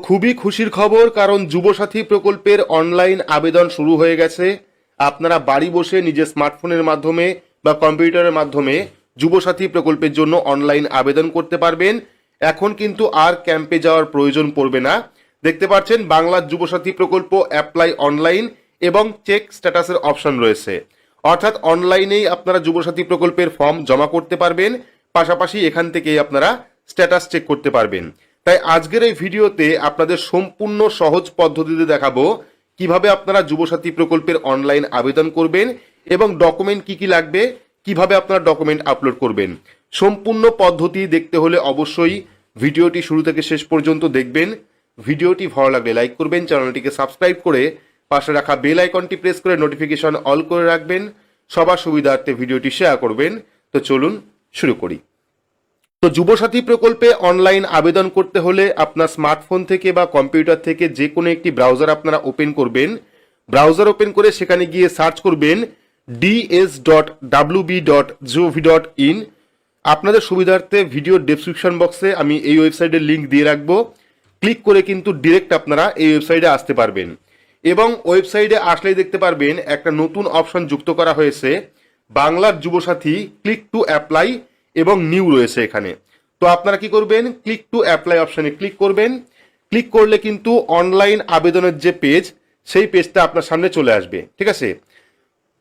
খুবই খুশির খবর, কারণ যুবসাথী প্রকল্পের অনলাইন আবেদন শুরু হয়ে গেছে। আপনারা বাড়ি বসে নিজের স্মার্টফোনের মাধ্যমে বা কম্পিউটারের মাধ্যমে যুবসাথী প্রকল্পের জন্য অনলাইন আবেদন করতে পারবেন। এখন কিন্তু আর ক্যাম্পে যাওয়ার প্রয়োজন পড়বে না। দেখতে পাচ্ছেন বাংলার যুবসাথী প্রকল্প অ্যাপ্লাই অনলাইন এবং চেক স্ট্যাটাসের অপশন রয়েছে। অর্থাৎ অনলাইনেই আপনারা যুবসাথী প্রকল্পের ফর্ম জমা করতে পারবেন, পাশাপাশি এখান থেকেই আপনারা স্ট্যাটাস চেক করতে পারবেন। তাই আজকের এই ভিডিওতে আপনাদের সম্পূর্ণ সহজ পদ্ধতিতে দেখাবো কিভাবে আপনারা যুবসাথী প্রকল্পের অনলাইন আবেদন করবেন এবং ডকুমেন্ট কি কি লাগবে, কিভাবে আপনারা ডকুমেন্ট আপলোড করবেন। সম্পূর্ণ পদ্ধতি দেখতে হলে অবশ্যই ভিডিওটি শুরু থেকে শেষ পর্যন্ত দেখবেন। ভিডিওটি ভালো লাগলে লাইক করবেন, চ্যানেলটিকে সাবস্ক্রাইব করে পাশে রাখা বেল আইকনটি প্রেস করে নোটিফিকেশন অল করে রাখবেন। সবার সুবিধার্থে ভিডিওটি শেয়ার করবেন। তো চলুন শুরু করি। তো যুবসাথী প্রকল্পে অনলাইন আবেদন করতে হলে আপনার স্মার্টফোন থেকে বা কম্পিউটার থেকে যে কোনো একটি ব্রাউজার আপনারা ওপেন করবেন। ব্রাউজার ওপেন করে সেখানে গিয়ে সার্চ করবেন ds.wb.gov.in। আপনাদের সুবিধার্থে ভিডিও ডেসক্রিপশন বক্সে আমি এই ওয়েবসাইটের লিঙ্ক দিয়ে রাখবো। ক্লিক করে কিন্তু ডিরেক্ট আপনারা এই ওয়েবসাইটে আসতে পারবেন এবং ওয়েবসাইটে আসলেই দেখতে পারবেন একটা নতুন অপশন যুক্ত করা হয়েছে, বাংলার যুবসাথী ক্লিক টু অ্যাপ্লাই এবং নিউ রয়েছে এখানে। তো আপনারা কি করবেন, ক্লিক টু অ্যাপ্লাই অপশনে ক্লিক করবেন। ক্লিক করলে কিন্তু অনলাইন আবেদনের যে পেজ, সেই পেজটা আপনার সামনে চলে আসবে। ঠিক আছে,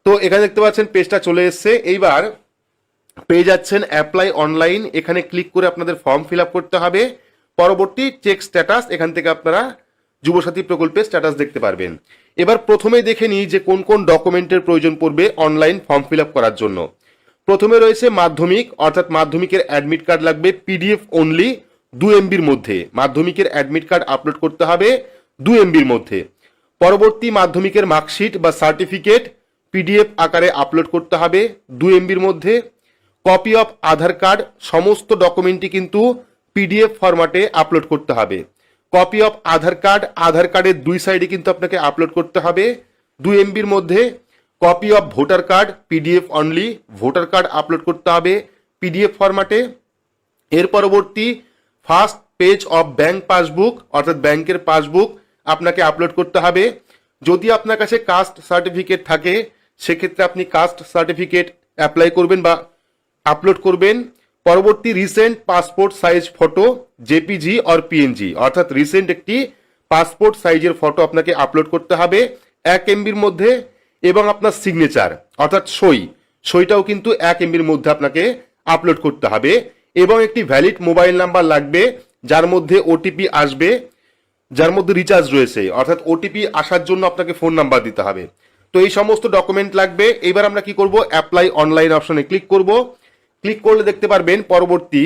তো এখানে দেখতে পাচ্ছেন পেজটা চলে এসছে। এইবার পেয়ে যাচ্ছেন অ্যাপ্লাই অনলাইন, এখানে ক্লিক করে আপনাদের ফর্ম ফিল আপ করতে হবে। পরবর্তী চেক স্ট্যাটাস, এখান থেকে আপনারা যুবসাথী প্রকল্পের স্ট্যাটাস দেখতে পারবেন। এবার প্রথমেই দেখে নিই যে কোন কোন ডকুমেন্টের প্রয়োজন পড়বে অনলাইন ফর্ম ফিল আপ করার জন্য। প্রথমে রয়েছে মাধ্যমিক, অর্থাৎ মাধ্যমিকের অ্যাডমিট কার্ড লাগবে পিডিএফ অনলি 2 MBর মধ্যে। মাধ্যমিকের অ্যাডমিট কার্ড আপলোড করতে হবে 2 MBর মধ্যে। পরবর্তী মাধ্যমিকের মার্কশিট বা সার্টিফিকেট পিডিএফ আকারে আপলোড করতে হবে 2 MBর মধ্যে। কপি অফ আধার কার্ড, সমস্ত ডকুমেন্টই কিন্তু পিডিএফ ফরম্যাটে আপলোড করতে হবে। কপি অফ আধার কার্ড, আধার কার্ডের 2 সাইডে কিন্তু আপনাকে আপলোড করতে হবে 2 MBর মধ্যে। Copy of voter card PDF only, voter card upload করতে হবে পিডিএফ ফরম্যাটে। এর পরবর্তী first page of bank passbook, অর্থাৎ ব্যাংকের পাসবুক আপনাকে আপলোড করতে হবে। যদি আপনার কাছে কাস্ট সার্টিফিকেট থাকে সেক্ষেত্রে আপনি কাস্ট সার্টিফিকেট অ্যাপ্লাই করবেন বা আপলোড করবেন। পরবর্তী recent passport size photo JPG or PNG, অর্থাৎ রিসেন্ট একটি পাসপোর্ট সাইজের ফটো আপনাকে আপলোড করতে হবে 1 MBর মধ্যে। এবং আপনার সিগনেচার অর্থাৎ সইটাও কিন্তু 1 MBর মধ্যে আপনাকে আপলোড করতে হবে। এবং একটি ভ্যালিড মোবাইল নাম্বার লাগবে যার মধ্যে ওটিপি আসবে, যার মধ্যে রিচার্জ রয়েছে, অর্থাৎ ওটিপি আসার জন্য আপনাকে ফোন নাম্বার দিতে হবে। তো এই সমস্ত ডকুমেন্ট লাগবে। এবার আমরা কি করব, অ্যাপ্লাই অনলাইন অপশনে ক্লিক করব। ক্লিক করলে দেখতে পারবেন পরবর্তী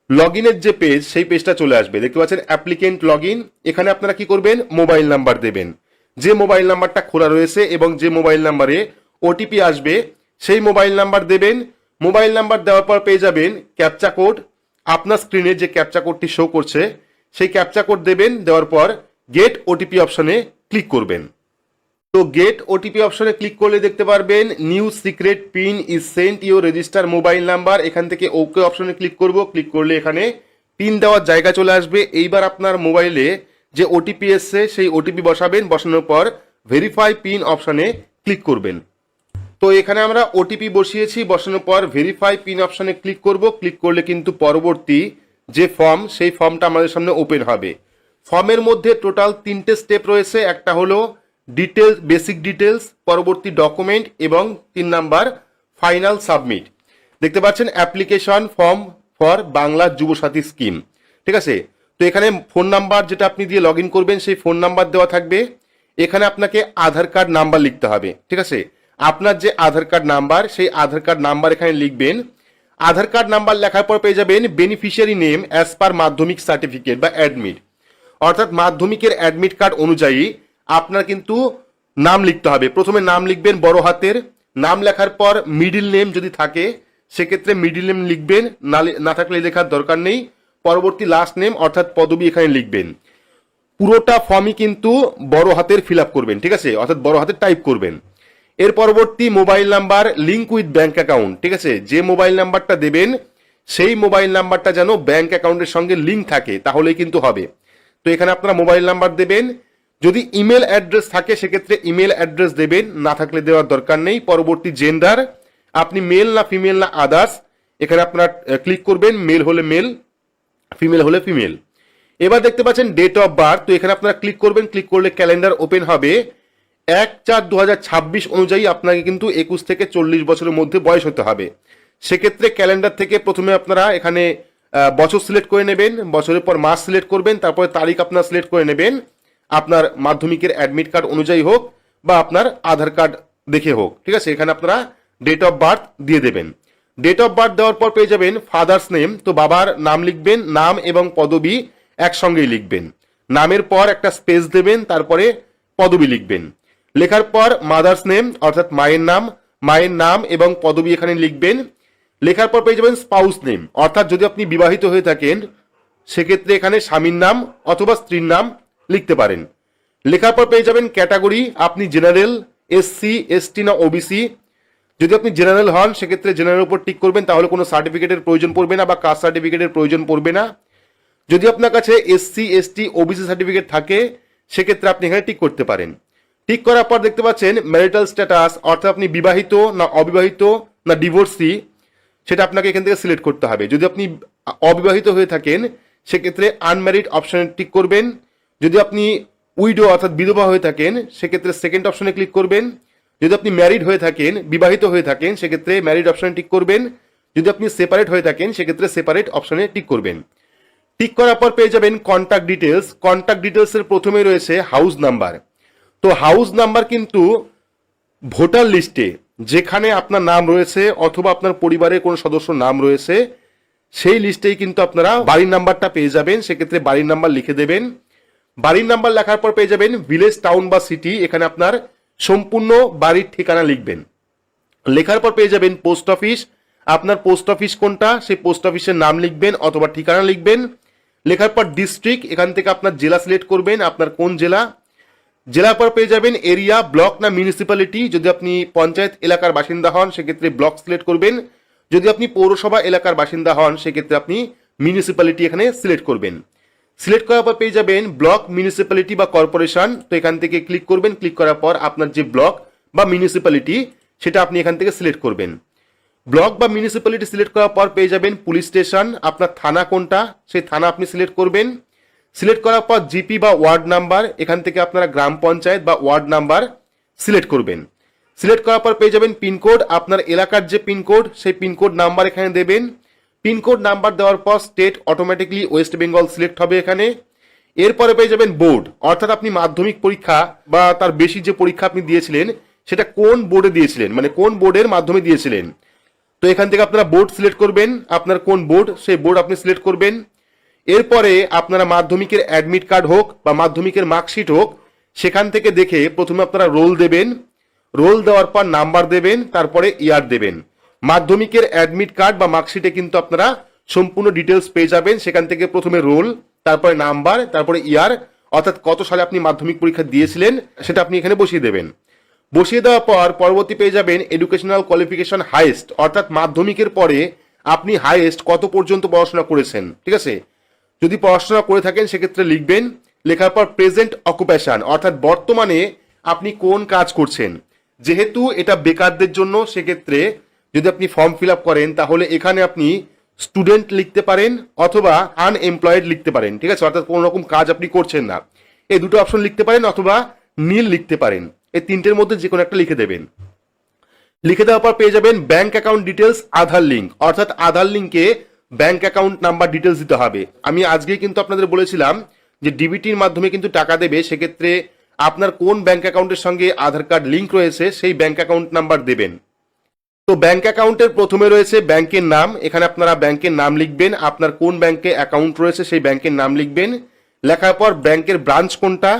লগ ইনের যে পেজ, সেই পেজটা চলে আসবে। দেখতে পাচ্ছেন অ্যাপ্লিকেন্ট লগ ইন। এখানে আপনারা কি করবেন, মোবাইল নাম্বার দেবেন, যে মোবাইল নাম্বারটা খোলা রয়েছে এবং যে মোবাইল নাম্বারে ওটিপি আসবে সেই মোবাইল নাম্বার দেবেন। মোবাইল নাম্বার দেওয়ার পর পেয়ে যাবেন ক্যাপচা কোড। আপনার স্ক্রিনে যে ক্যাপচা কোডটি শো করছে সেই ক্যাপচা কোড দেবেন। দেওয়ার পর গেট ওটিপি অপশনে ক্লিক করবেন। তো গেট ওটিপি অপশনে ক্লিক করলে দেখতে পারবেন new secret PIN is sent your register mobile number. এখান থেকে ওকে অপশনে ক্লিক করব। ক্লিক করলে এখানে পিন দেওয়ার জায়গা চলে আসবে। এইবার আপনার মোবাইলে যে ওটিপি এসছে সেই ওটিপি বসাবেন। বসানোর পর ভেরিফাই পিন অপশনে ক্লিক করবেন। তো এখানে আমরা ওটিপি বসিয়েছি, বসানোর পর ভেরিফাই পিন অপশনে ক্লিক করব। ক্লিক করলে কিন্তু পরবর্তী যে ফর্ম, সেই ফর্মটা আমাদের সামনে ওপেন হবে। ফর্মের মধ্যে টোটাল 3টে স্টেপ রয়েছে। একটা হলো ডিটেলস, বেসিক ডিটেলস, পরবর্তী ডকুমেন্ট এবং 3 নাম্বার ফাইনাল সাবমিট। দেখতে পাচ্ছেন application form for Bangla Yuvasathi scheme. ঠিক আছে, তো এখানে ফোন নাম্বার যেটা আপনি দিয়ে লগ ইন করবেন সেই ফোন নাম্বার দেওয়া থাকবে। এখানে আপনাকে আধার কার্ড নাম্বার লিখতে হবে। ঠিক আছে, আপনার যে আধার কার্ড নাম্বার, সেই আধার কার্ড নাম্বার এখানে লিখবেন। আধার কার্ড নাম্বার লেখার পর পেয়ে যাবেন বেনিফিশিয়ারি নেম অ্যাজ পার মাধ্যমিক সার্টিফিকেট বা অ্যাডমিট, অর্থাৎ মাধ্যমিকের অ্যাডমিট কার্ড অনুযায়ী আপনার কিন্তু নাম লিখতে হবে। প্রথমে নাম লিখবেন বড় হাতের, নাম লেখার পর মিডিল নেম যদি থাকে সেক্ষেত্রে মিডিল নেম লিখবেন, না থাকলে লেখার দরকার নেই। পরবর্তী লাস্ট নেম অর্থাৎ পদবি এখানে লিখবেন। পুরোটা ফর্মই কিন্তু বড় হাতের ফিল আপ করবেন। ঠিক আছে, অর্থাৎ বড় হাতের টাইপ করবেন। এর পরবর্তী mobile number link with bank account. ঠিক আছে, যে মোবাইল নাম্বারটা দেবেন সেই মোবাইল নাম্বারটা যেন ব্যাংক অ্যাকাউন্টের সঙ্গে লিঙ্ক থাকে, তাহলেই কিন্তু হবে। তো এখানে আপনারা মোবাইল নাম্বার দেবেন। যদি ইমেল অ্যাড্রেস থাকে সেক্ষেত্রে ইমেল অ্যাড্রেস দেবেন, না থাকলে দেওয়ার দরকার নেই। পরবর্তী জেন্ডার, আপনি মেল না ফিমেল না আদার্স, এখানে আপনারা ক্লিক করবেন। মেল হলে মেল, ফিমেল হলে ফিমেল। এবার দেখতে পাচ্ছেন ডেট অফ বার্থ, তো এখানে আপনারা ক্লিক করবেন। ক্লিক করলে ক্যালেন্ডার ওপেন হবে। 1/4/2026 অনুযায়ী আপনাকে কিন্তু 21 থেকে 40 বছরের মধ্যে বয়স হতে হবে। সেক্ষেত্রে ক্যালেন্ডার থেকে প্রথমে আপনারা এখানে বছর সিলেক্ট করে নেবেন, বছরের পর মাস সিলেক্ট করবেন, তারপরে তারিখ আপনারা সিলেক্ট করে নেবেন। আপনার মাধ্যমিকের অ্যাডমিট কার্ড অনুযায়ী হোক বা আপনার আধার কার্ড দেখে হোক, ঠিক আছে। এখানে আপনারা ডেট অফ বার্থ দিয়ে দেবেন। ডেট অফ বার্থ দেওয়ার পর পেয়ে যাবেন ফাদার্স নেম, তো বাবার নাম লিখবেন, নাম এবং পদবি একসঙ্গেই লিখবেন। নামের পর একটা স্পেস দেবেন, তারপরে পদবি লিখবেন। লেখার পর মাদার্স নেম অর্থাৎ মায়ের নাম এবং পদবি এখানে লিখবেন। লেখার পর পেয়ে যাবেন স্পাউস নেম, অর্থাৎ যদি আপনি বিবাহিত হয়ে থাকেন সেক্ষেত্রে এখানে স্বামীর নাম অথবা স্ত্রীর নাম লিখতে পারেন। লেখার পর পেয়ে যাবেন ক্যাটাগরি, আপনি জেনারেল, এসসি, এসটি না ওবিসি। যদি আপনি জেনারেল হন সেক্ষেত্রে জেনারেল উপর টিক করবেন, তাহলে কোনো সার্টিফিকেটের প্রয়োজন পড়বে না বা কাস্ট সার্টিফিকেটের প্রয়োজন পড়বে না। যদি আপনার কাছে এসসি, এসটি, ওবিসি সার্টিফিকেট থাকে সেক্ষেত্রে আপনি এখানে টিক করতে পারেন। টিক করার পর দেখতে পাচ্ছেন ম্যারিটাল স্ট্যাটাস, অর্থাৎ আপনি বিবাহিত না অবিবাহিত না ডিভোর্সি, সেটা আপনাকে এখান থেকে সিলেক্ট করতে হবে। যদি আপনি অবিবাহিত হয়ে থাকেন সেক্ষেত্রে আনম্যারিড অপশনে টিক করবেন। যদি আপনি উইডো অর্থাৎ বিধবা হয়ে থাকেন সেক্ষেত্রে সেকেন্ড অপশনে ক্লিক করবেন। যদি আপনি ম্যারিড হয়ে থাকেন, বিবাহিত হয়ে থাকেন, সেক্ষেত্রে ম্যারিড অপশনে টিক করবেন। যদি আপনি সেপারেট হয়ে থাকেন সেক্ষেত্রে সেপারেট অপশনে টিক করবেন। টিক করার পর পেয়ে যাবেন কন্ট্যাক্ট ডিটেলস। কন্ট্যাক্ট ডিটেলসের প্রথমে রয়েছে হাউস নাম্বার। তো হাউস নাম্বার কিন্তু ভোটার লিস্টে যেখানে আপনার নাম রয়েছে অথবা আপনার পরিবারের কোনো সদস্য নাম রয়েছে সেই লিস্টেই কিন্তু আপনারা বাড়ির নাম্বারটা পেয়ে যাবেন। সেক্ষেত্রে বাড়ির নাম্বার লিখে দেবেন। বাড়ির নাম্বার লেখার পর পেয়ে যাবেন ভিলেজ, টাউন বা সিটি, এখানে আপনার সম্পূর্ণ বাড়ির ঠিকানা লিখবেন। লেখার পর পেয়ে যাবেন পোস্ট অফিস, আপনার পোস্ট অফিস কোনটা সেই পোস্ট অফিসের নাম লিখবেন অথবা ঠিকানা লিখবেন। লেখার পর ডিস্ট্রিক্ট, এখান থেকে আপনার জেলা সিলেক্ট করবেন, আপনার কোন জেলা। জেলার পর পেয়ে যাবেন এরিয়া, ব্লক না মিউনিসিপ্যালিটি। যদি আপনি পঞ্চায়েত এলাকার বাসিন্দা হন সেক্ষেত্রে ব্লক সিলেক্ট করবেন। যদি আপনি পৌরসভা এলাকার বাসিন্দা হন সেক্ষেত্রে আপনি মিউনিসিপ্যালিটি এখানে সিলেক্ট করবেন। সিলেক্ট করার পর পেয়ে যাবেন ব্লক, মিউনিসিপ্যালিটি বা কর্পোরেশন, তো এখান থেকে ক্লিক করবেন। ক্লিক করার পর আপনার যে ব্লক বা মিউনিসিপ্যালিটি সেটা আপনি এখান থেকে সিলেক্ট করবেন। ব্লক বা মিউনিসিপ্যালিটি সিলেক্ট করার পর পেয়ে যাবেন পুলিশ স্টেশন, আপনার থানা কোনটা সেই থানা আপনি সিলেক্ট করবেন। সিলেক্ট করার পর জিপি বা ওয়ার্ড নাম্বার, এখান থেকে আপনারা গ্রাম পঞ্চায়েত বা ওয়ার্ড নাম্বার সিলেক্ট করবেন। সিলেক্ট করার পর পেয়ে যাবেন পিনকোড, আপনার এলাকার যে পিনকোড সেই পিনকোড নাম্বার এখানে দেবেন। পিনকোড নাম্বার দেওয়ার পর state automatically West Bengal select হবে এখানে। এরপরে পেয়ে যাবেন বোর্ড, অর্থাৎ আপনি মাধ্যমিক পরীক্ষা বা তার বেশি যে পরীক্ষা আপনি দিয়েছিলেন সেটা কোন বোর্ডে দিয়েছিলেন, মানে কোন বোর্ডের মাধ্যমে দিয়েছিলেন। তো এখান থেকে আপনারা বোর্ড সিলেক্ট করবেন, আপনার কোন বোর্ড সেই বোর্ড আপনি সিলেক্ট করবেন। এরপরে আপনারা মাধ্যমিকের অ্যাডমিট কার্ড হোক বা মাধ্যমিকের মার্কশিট হোক সেখান থেকে দেখে প্রথমে আপনারা রোল দেবেন। রোল দেওয়ার পর নাম্বার দেবেন, তারপরে ইয়ার দেবেন। মাধ্যমিকের অ্যাডমিট কার্ড বা মার্কশিটে কিন্তু আপনারা সম্পূর্ণ ডিটেলস পেয়ে যাবেন। সেখান থেকে প্রথমে রোল, তারপরে নাম্বার, তারপরে ইয়ার, অর্থাৎ কত সালে আপনি মাধ্যমিক পরীক্ষা দিয়েছিলেন সেটা আপনি এখানে বসিয়ে দেবেন। বসিয়ে দেওয়ার পর পরবর্তী পেয়ে যাবেন এডুকেশনাল কোয়ালিফিকেশন হাইয়েস্ট, অর্থাৎ মাধ্যমিকের পরে আপনি হাইয়েস্ট কত পর্যন্ত পড়াশোনা করেছেন, ঠিক আছে। যদি পড়াশোনা করে থাকেন সেক্ষেত্রে লিখবেন। লেখার পর প্রেজেন্ট অকুপেশন, অর্থাৎ বর্তমানে আপনি কোন কাজ করছেন। যেহেতু এটা বেকারদের জন্য সেক্ষেত্রে যদি আপনি ফর্ম ফিল আপ করেন তাহলে এখানে আপনি স্টুডেন্ট লিখতে পারেন অথবা আনএমপ্লয়েড লিখতে পারেন, ঠিক আছে, অর্থাৎ কোনো রকম কাজ আপনি করছেন না। এই দুটো অপশন লিখতে পারেন অথবা নীল লিখতে পারেন, এই তিনটের মধ্যে যে কোনো একটা লিখে দেবেন। লিখে দেওয়ার পর পেয়ে যাবেন ব্যাংক অ্যাকাউন্ট ডিটেলস, আধার লিঙ্ক, অর্থাৎ আধার লিঙ্কে ব্যাংক অ্যাকাউন্ট নাম্বার ডিটেলস দিতে হবে। আমি আজকে কিন্তু আপনাদের বলেছিলাম যে ডিবিটির মাধ্যমে কিন্তু টাকা দেবে, সেক্ষেত্রে আপনার কোন ব্যাংক অ্যাকাউন্টের সঙ্গে আধার কার্ড লিঙ্ক রয়েছে সেই ব্যাংক অ্যাকাউন্ট নাম্বার দেবেন। তো ব্যাংক অ্যাকাউন্টের প্রথমে রয়েছে ব্যাংকের নাম, এখানে আপনারা ব্যাংকের নাম লিখবেন। আপনার কোন ব্যাংকে অ্যাকাউন্ট রয়েছে সেই ব্যাংকের নাম লিখবেন। লেখার পর ব্যাংকের ব্রাঞ্চ কোনটা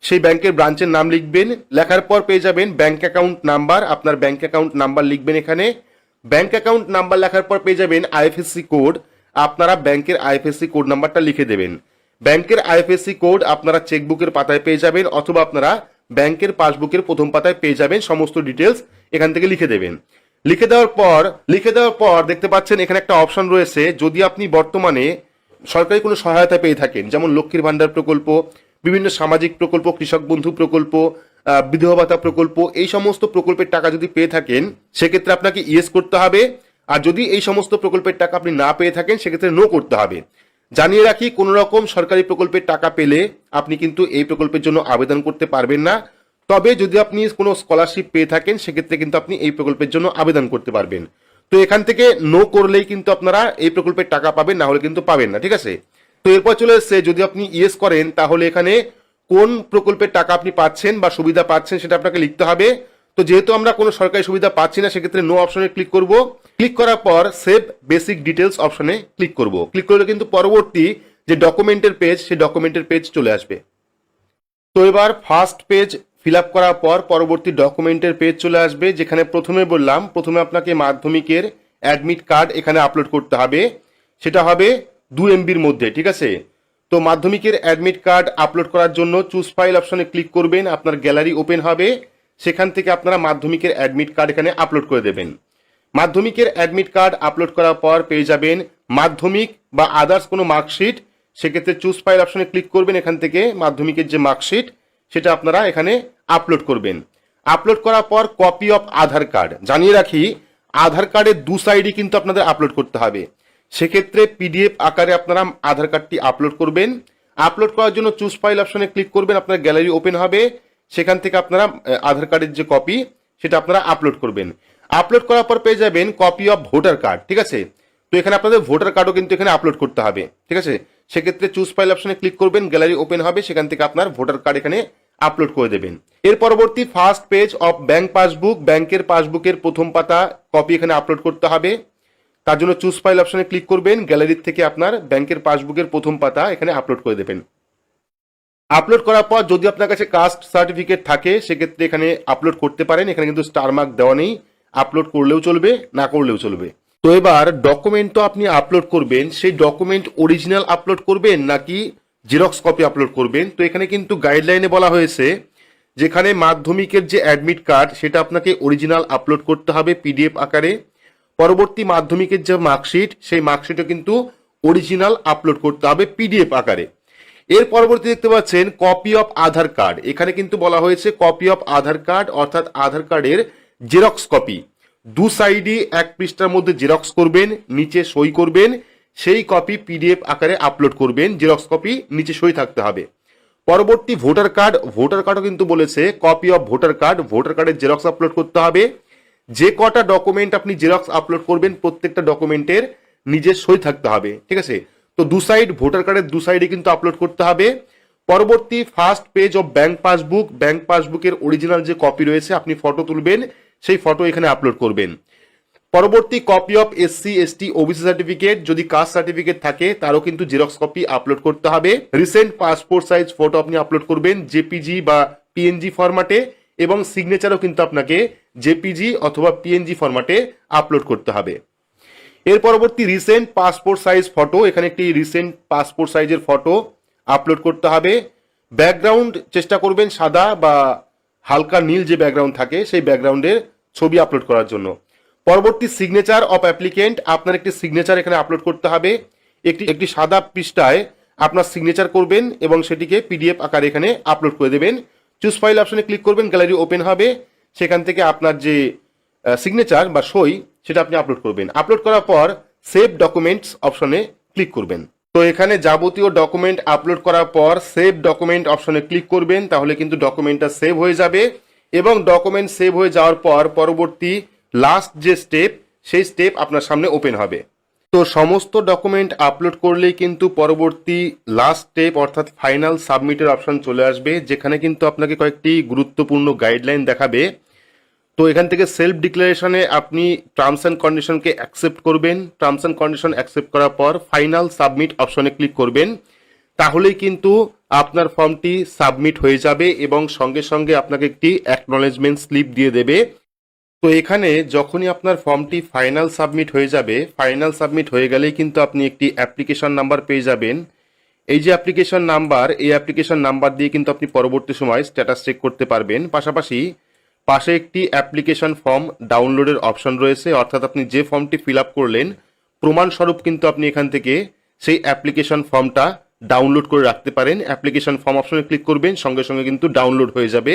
সেই ব্যাংকের ব্রাঞ্চের নাম লিখবেন। লেখার পর পেয়ে যাবেন ব্যাংক অ্যাকাউন্ট নাম্বার, আপনার ব্যাংক অ্যাকাউন্ট নাম্বার লিখবেন এখানে। ব্যাংক অ্যাকাউন্ট নাম্বার লেখার পর পেয়ে যাবেন আইএফএসসি কোড, আপনারা ব্যাংকের আইএফএসসি কোড নাম্বারটা লিখে দেবেন। ব্যাংকের আইএফএসসি কোড আপনারা চেকবুকের পাতায় পেয়ে যাবেন অথবা আপনারা ব্যাংকের পাসবুকের প্রথম পাতায় পেয়ে যাবেন। সমস্ত ডিটেলস এখান থেকে লিখে দেবেন। লিখে দেওয়ার পর দেখতে পাচ্ছেন এখানে একটা অপশন রয়েছে, যদি আপনি বর্তমানে সরকারি কোনো সহায়তা পেয়ে থাকেন, যেমন লক্ষ্মীর ভান্ডার প্রকল্প, বিভিন্ন সামাজিক প্রকল্প, কৃষক বন্ধু প্রকল্প, বিধবা ভাতা প্রকল্প, এই সমস্ত প্রকল্পের টাকা যদি পেয়ে থাকেন সেক্ষেত্রে আপনাকে ইয়েস করতে হবে। আর যদি এই সমস্ত প্রকল্পের টাকা আপনি না পেয়ে থাকেন সেক্ষেত্রে নো করতে হবে। জানিয়ে রাখি, কোনো রকম সরকারি প্রকল্পের টাকা পেলে আপনি কিন্তু এই প্রকল্পের জন্য আবেদন করতে পারবেন না। তবে যদি আপনি কোনো স্কলারশিপ পেয়ে থাকেন সেক্ষেত্রে কিন্তু আপনি এই প্রকল্পের জন্য আবেদন করতে পারবেন। তো এখান থেকে নো করলেই কিন্তু আপনারা এই প্রকল্পের টাকা পাবেন, না হলে কিন্তু পাবেন না, ঠিক আছে। তো এরপর চলে এসছে, যদি আপনি ইয়েস করেন তাহলে এখানে কোন প্রকল্পের টাকা আপনি পাচ্ছেন বা সুবিধা পাচ্ছেন সেটা আপনাকে লিখতে হবে। তো যেহেতু আমরা কোনো সরকারি সুবিধা পাচ্ছি না সেক্ষেত্রে নো অপশনে ক্লিক করব। ক্লিক করার পর সেভ বেসিক ডিটেলস অপশনে ক্লিক করব। ক্লিক করলে কিন্তু পরবর্তী যে ডকুমেন্টের পেজ সেই ডকুমেন্টের পেজ চলে আসবে। তো এবার ফার্স্ট পেজ ফিল আপ করার পর পরবর্তী ডকুমেন্টের পেজ চলে আসবে, যেখানে প্রথমে আপনাকে মাধ্যমিকের অ্যাডমিট কার্ড এখানে আপলোড করতে হবে। সেটা হবে 2 MBর মধ্যে, ঠিক আছে। তো মাধ্যমিকের অ্যাডমিট কার্ড আপলোড করার জন্য চুজ ফাইল অপশনে ক্লিক করবেন, আপনার গ্যালারি ওপেন হবে, সেখান থেকে আপনারা মাধ্যমিকের অ্যাডমিট কার্ড এখানে আপলোড করে দেবেন। মাধ্যমিকের অ্যাডমিট কার্ড আপলোড করার পর পেয়ে যাবেন মাধ্যমিক বা আদার্স কোনো মার্কশিট, সেক্ষেত্রে চুজ ফাইল অপশনে ক্লিক করবেন, এখান থেকে মাধ্যমিকের যে মার্কশিট সেটা আপনারা এখানে আপলোড করবেন। আপলোড করার পর কপি অফ আধার কার্ড, জানিয়ে রাখি আধার কার্ডের 2 সাইডই কিন্তু আপনাদের আপলোড করতে হবে। সেক্ষেত্রে PDF আকারে আপনারা আধার কার্ডটি আপলোড করবেন। আপলোড করার জন্য চুজ ফাইল অপশনে ক্লিক করবেন, আপনার গ্যালারি ওপেন হবে, সেখান থেকে আপনারা আধার কার্ডের যে কপি সেটা আপনারা আপলোড করবেন। আপলোড করার পর পেয়ে যাবেন কপি অফ ভোটার কার্ড, ঠিক আছে। তো এখানে আপনাদের ভোটার কার্ডও কিন্তু এখানে আপলোড করতে হবে, ঠিক আছে। সেক্ষেত্রে চুজ ফাইল অপশনে ক্লিক করবেন, গ্যালারি ওপেন হবে, সেখান থেকে আপনার ভোটার কার্ড এখানে আপলোড করে দেবেন। এর পরবর্তী first page of bank passbook, ব্যাংকের পাসবুকের প্রথম পাতা কপি এখানে আপলোড করতে হবে। তার জন্য চুজ ফাইল অপশনে ক্লিক করবেন, গ্যালারি থেকে আপনার ব্যাংকের পাসবুকের প্রথম পাতা এখানে আপলোড করে দেবেন। আপলোড করার পর যদি আপনার কাছে কাস্ট সার্টিফিকেট থাকে সেক্ষেত্রে এখানে আপলোড করতে পারেন, এখানে কিন্তু স্টার মার্ক দেওয়া নেই, আপলোড করলেও চলবে, না করলেও চলবে। তো এবার ডকুমেন্ট তো আপনি আপলোড করবেন, সেই ডকুমেন্ট অরিজিনাল আপলোড করবেন নাকি জেরক্স কপি আপলোড করবেন। তো এখানে কিন্তু গাইডলাইনে বলা হয়েছে যেখানে মাধ্যমিকের যে অ্যাডমিট কার্ড সেটা আপনাকে অরিজিনাল আপলোড করতে হবে PDF আকারে। পরবর্তী মাধ্যমিকের যে মার্কশিট সেই মার্কশিটও কিন্তু অরিজিনাল আপলোড করতে হবে PDF আকারে। এর পরবর্তী দেখতে পাচ্ছেন কপি অফ আধার কার্ড, এখানে কিন্তু বলা হয়েছে কপি অফ আধার কার্ড অর্থাৎ আধার কার্ডের জেরক্স কপি 2 সাইডই 1 পৃষ্ঠার মধ্যে জেরক্স করবেন, নিচে সই করবেন, সেই কপি PDF আকারে আপলোড করবেন, জেরক্স কপি নিচে সই থাকতে হবে। পরবর্তী ভোটার কার্ডও কিন্তু বলেছে কপি অফ ভোটার কার্ডের জেরক্স আপলোড করতে হবে। যে কটা ডকুমেন্ট আপনি জেরক্স আপলোড করবেন প্রত্যেকটা ডকুমেন্টের নিজের সই থাকতে হবে, ঠিক আছে। তো 2 সাইড ভোটার কার্ডের 2 সাইডে কিন্তু আপলোড করতে হবে। পরবর্তী ফার্স্ট পেজ অফ ব্যাংক পাসবুকের অরিজিনাল যে কপি রয়েছে আপনি ফটো তুলবেন, সেই ফটো এখানে আপলোড করবেন। পরবর্তী copy of SC ST OBC certificate, যদি কাস্ট সার্টিফিকেট থাকে তারও কিন্তু জেরক্স কপি আপলোড করতে হবে। রিসেন্ট পাসপোর্ট সাইজ ফটো আপনি আপলোড করবেন JPG বা PNG ফরম্যাটে, এবং সিগনেচারও কিন্তু আপনাকে JPG অথবা PNG ফরম্যাটে আপলোড করতে হবে। এর পরবর্তী রিসেন্ট পাসপোর্ট সাইজ ফটো, এখানে একটি রিসেন্ট পাসপোর্ট সাইজের ফটো আপলোড করতে হবে। ব্যাকগ্রাউন্ড চেষ্টা করবেন সাদা বা হালকা নীল যে ব্যাকগ্রাউন্ড থাকে সেই ব্যাকগ্রাউন্ডের ছবি আপলোড করার জন্য। পরবর্তী সিগনেচার অফ অ্যাপ্লিকেন্ট, আপনার একটি সিগনেচার এখানে আপলোড করতে হবে। একটি সাদা পৃষ্ঠায় আপনার সিগনেচার করবেন এবং সেটিকে PDF আকারে এখানে আপলোড করে দেবেন। চুজ ফাইল অপশনে ক্লিক করবেন, গ্যালারি ওপেন হবে, সেখান থেকে আপনার যে সিগনেচার বা সই সেটা আপনি আপলোড করবেন। আপলোড করার পর সেভ ডকুমেন্টস অপশনে ক্লিক করবেন। তো এখানে যাবতীয় ডকুমেন্ট আপলোড করার পর সেভ ডকুমেন্ট অপশনে ক্লিক করবেন, তাহলে কিন্তু ডকুমেন্টটা সেভ হয়ে যাবে। এবং ডকুমেন্ট সেভ হয়ে যাওয়ার পর পরবর্তী লাস্ট যে স্টেপ সেই স্টেপ আপনার সামনে ওপেন হবে। তো সমস্ত ডকুমেন্ট আপলোড করলেই কিন্তু পরবর্তী লাস্ট স্টেপ অর্থাৎ ফাইনাল সাবমিটের অপশন চলে আসবে, যেখানে কিন্তু আপনাকে কয়েকটি গুরুত্বপূর্ণ গাইডলাইন দেখাবে। তো এখান থেকে সেলফ ডিক্লারেশনে আপনি টার্মস অ্যান্ড কন্ডিশনকে অ্যাকসেপ্ট করবেন। টার্মস অ্যান্ড কন্ডিশন অ্যাকসেপ্ট করার পর ফাইনাল সাবমিট অপশনে ক্লিক করবেন, তাহলেই কিন্তু আপনার ফর্মটি সাবমিট হয়ে যাবে এবং সঙ্গে সঙ্গে আপনাকে একটি অ্যাকনলেজমেন্ট স্লিপ দিয়ে দেবে। তো এখানে যখনই আপনার ফর্মটি ফাইনাল সাবমিট হয়ে যাবে, ফাইনাল সাবমিট হয়ে গেলেই কিন্তু আপনি একটি অ্যাপ্লিকেশন নাম্বার পেয়ে যাবেন। এই যে অ্যাপ্লিকেশন নাম্বার, এই অ্যাপ্লিকেশন নাম্বার দিয়ে কিন্তু আপনি পরবর্তী সময় স্ট্যাটাস চেক করতে পারবেন। পাশাপাশি পাশে একটি অ্যাপ্লিকেশন ফর্ম ডাউনলোডের অপশন রয়েছে, অর্থাৎ আপনি যে ফর্মটি ফিল আপ করলেন প্রমাণস্বরূপ কিন্তু আপনি এখান থেকে সেই অ্যাপ্লিকেশন ফর্মটা ডাউনলোড করে রাখতে পারেন। অ্যাপ্লিকেশন ফর্ম অপশনে ক্লিক করবেন, সঙ্গে সঙ্গে কিন্তু ডাউনলোড হয়ে যাবে।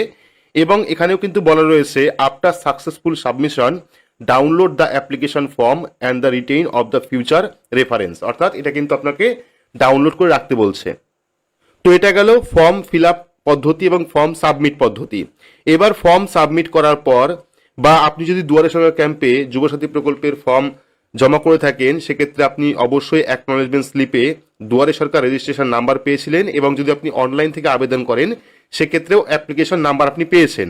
এবং এখানেও কিন্তু বলা রয়েছে after successful submission download the application form and the retain of the future reference, অর্থাৎ এটা কিন্তু আপনাকে ডাউনলোড করে রাখতে বলছে। তো এটা গেল ফর্ম ফিল আপ পদ্ধতি এবং ফর্ম সাবমিট পদ্ধতি। এবার ফর্ম সাবমিট করার পর বা আপনি যদি দুয়ারে সরকার ক্যাম্পে যুবসাথী প্রকল্পের ফর্ম জমা করে থাকেন, সেক্ষেত্রে আপনি অবশ্যই অ্যাকনলেজমেন্ট স্লিপে দুয়ারে সরকার রেজিস্ট্রেশন নাম্বার পেয়েছিলেন, এবং যদি আপনি অনলাইন থেকে আবেদন করেন সেক্ষেত্রেও অ্যাপ্লিকেশন নাম্বার আপনি পেয়েছেন।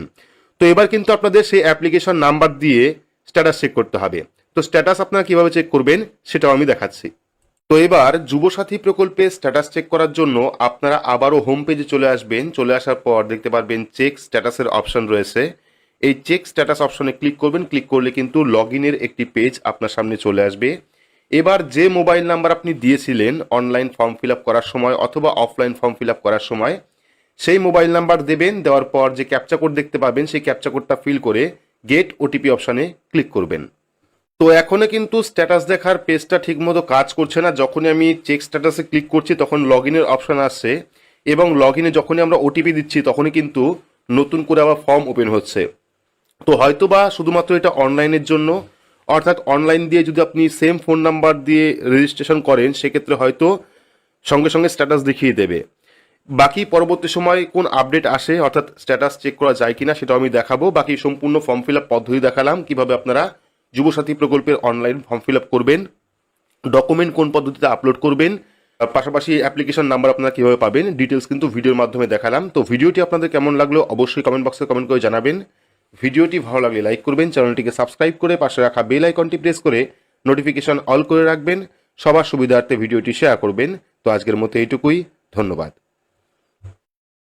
তো এবার কিন্তু আপনাদের সেই অ্যাপ্লিকেশন নাম্বার দিয়ে স্ট্যাটাস চেক করতে হবে। তো স্ট্যাটাস আপনারা কিভাবে চেক করবেন সেটাও আমি দেখাচ্ছি। তো এবার যুবসাথী প্রকল্পে স্ট্যাটাস চেক করার জন্য আপনারা আবারও হোম পেজে চলে আসবেন। চলে আসার পর দেখতে পারবেন চেক স্ট্যাটাসের অপশন রয়েছে। এই চেক স্ট্যাটাস অপশনে ক্লিক করবেন। ক্লিক করলে কিন্তু লগ ইনের একটি পেজ আপনার সামনে চলে আসবে। এবার যে মোবাইল নাম্বার আপনি দিয়েছিলেন অনলাইন ফর্ম ফিল আপ করার সময় অথবা অফলাইন ফর্ম ফিল আপ করার সময়, সেই মোবাইল নাম্বার দেবেন। দেওয়ার পর যে ক্যাপচা কোড দেখতে পাবেন সেই ক্যাপচা কোডটা ফিল করে গেট ওটিপি অপশনে ক্লিক করবেন। তো এখনো কিন্তু স্ট্যাটাস দেখার পেজটা ঠিকমতো কাজ করছে না। যখনই আমি চেক স্ট্যাটাসে ক্লিক করছি তখন লগ ইনের অপশন আসছে, এবং লগ ইনে যখনই আমরা ওটিপি দিচ্ছি তখনই কিন্তু নতুন করে আবার ফর্ম ওপেন হচ্ছে। তো হয়তো বা শুধুমাত্র এটা অনলাইনের জন্য, অর্থাৎ অনলাইন দিয়ে যদি আপনি সেম ফোন নাম্বার দিয়ে রেজিস্ট্রেশন করেন সেক্ষেত্রে হয়তো সঙ্গে সঙ্গে স্ট্যাটাস দেখিয়ে দেবে। বাকি পরবর্তী সময় কোন আপডেট আসে, অর্থাৎ স্ট্যাটাস চেক করা যায় কিনা সেটাও আমি দেখাবো। বাকি সম্পূর্ণ ফর্ম ফিল আপ পদ্ধতি দেখালাম, কিভাবে আপনারা যুবসাথী প্রকল্পের অনলাইন ফর্ম ফিল আপ করবেন, ডকুমেন্ট কোন পদ্ধতিতে আপলোড করবেন, পাশাপাশি অ্যাপ্লিকেশন নাম্বার আপনারা কিভাবে পাবেন, ডিটেলস কিন্তু ভিডিওর মাধ্যমে দেখালাম। তো ভিডিওটি আপনাদের কেমন লাগলো অবশ্যই কমেন্ট বক্সে কমেন্ট করে জানাবেন। ভিডিওটি ভালো লাগলে লাইক করবেন, চ্যানেলটিকে সাবস্ক্রাইব করে পাশে রাখা বেল আইকনটি প্রেস করে নোটিফিকেশন অল করে রাখবেন। সবার সুবিধার্থে ভিডিওটি শেয়ার করবেন। তো আজকের মতো এইটুকুই, ধন্যবাদ।